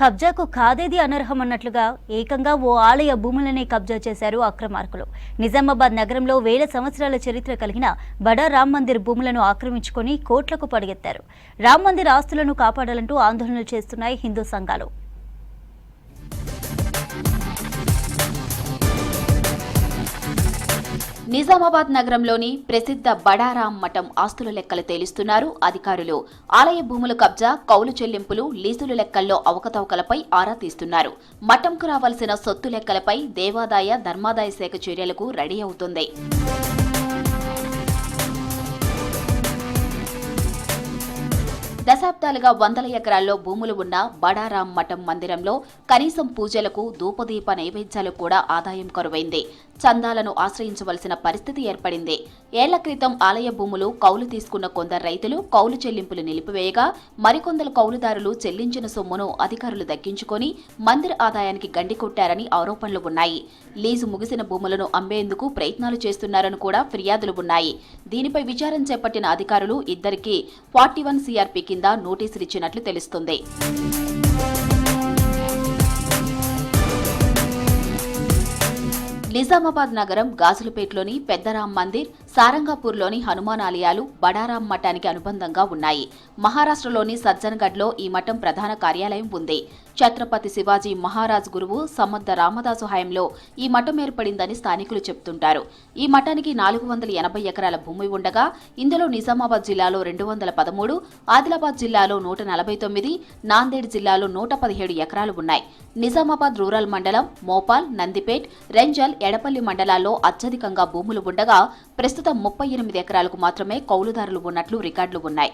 కబ్జాకు కాదేది అనర్హమన్నట్లుగా ఏకంగా ఓ ఆలయ భూములనే కబ్జా చేశారు అక్రమార్కులు. నిజామాబాద్ నగరంలో వేల సంవత్సరాల చరిత్ర కలిగిన బడా రామ్ మందిర్ భూములను ఆక్రమించుకొని కోట్లకు పడిగెత్తారు. రామ్ మందిర్ ఆస్తులను కాపాడాలంటూ ఆందోళనలు చేస్తున్నాయి హిందూ సంఘాలు. నిజామాబాద్ నగరంలోని ప్రసిద్ధ బడారాం మఠం ఆస్తుల లెక్కలు తేలుస్తున్నారు అధికారులు. ఆలయ భూముల కబ్జా, కౌలు చెల్లింపులు, లీజుల లెక్కల్లో అవకతవకలపై ఆరా తీస్తున్నారు. మఠంకు రావాల్సిన సొత్తు లెక్కలపై దేవాదాయ ధర్మాదాయ శాఖ చర్యలకు రెడీ అవుతుంది. దశాబ్దాలుగా వందల ఎకరాల్లో భూములు ఉన్న బడారాం మఠం మందిరంలో కనీసం పూజలకు, ధూపదీప నైవేద్యాలకు కూడా ఆదాయం కరువైంది. చందాలను ఆశ్రయించవలసిన పరిస్థితి ఏర్పడింది. ఏళ్ల క్రితం ఆలయ భూములు కౌలు తీసుకున్న కొందరు రైతులు కౌలు చెల్లింపులు నిలిపివేయగా, మరికొందరు కౌలుదారులు చెల్లించిన సొమ్మును అధికారులు దక్కించుకొని మందిర ఆదాయానికి గండి కొట్టారని ఆరోపణలు ఉన్నాయి. లీజు ముగిసిన భూములను అమ్మేందుకు ప్రయత్నాలు చేస్తున్నారని కూడా ఫిర్యాదులు ఉన్నాయి. దీనిపై విచారణ చేపట్టిన అధికారులు ఇద్దరికీ 41 CRP కింద నోటీసులు ఇచ్చినట్లు తెలుస్తుంది. నిజామాబాద్ నగరం గాజులపేటలోని పెద్దరాం మందిర్, సారంగాపూర్లోని హనుమాన్ ఆలయాలు బడారాం మఠానికి అనుబంధంగా ఉన్నాయి. మహారాష్ట్రలోని సజ్జన్గఢ్లో ఈ మఠం ప్రధాన కార్యాలయం ఉంది. ఛత్రపతి శివాజీ మహారాజ్ గురువు సమర్థ రామదాసు హయాంలో ఈ మఠం ఏర్పడిందని స్థానికులు చెబుతుంటారు. ఈ మఠానికి 480 ఎకరాల భూమి ఉండగా, ఇందులో నిజామాబాద్ జిల్లాలో 213, ఆదిలాబాద్ జిల్లాలో 149, నాందేడ్ జిల్లాలో 117 ఎకరాలు ఉన్నాయి. నిజామాబాద్ రూరల్ మండలం, మోపాల్, నందిపేట్, రెంజల్, ఎడపల్లి మండలాల్లో అత్యధికంగా భూములు ఉండగా, ప్రస్తుతం 38 ఎకరాలకు మాత్రమే కౌలుదారులు ఉన్నట్లు రికార్డులు ఉన్నాయి.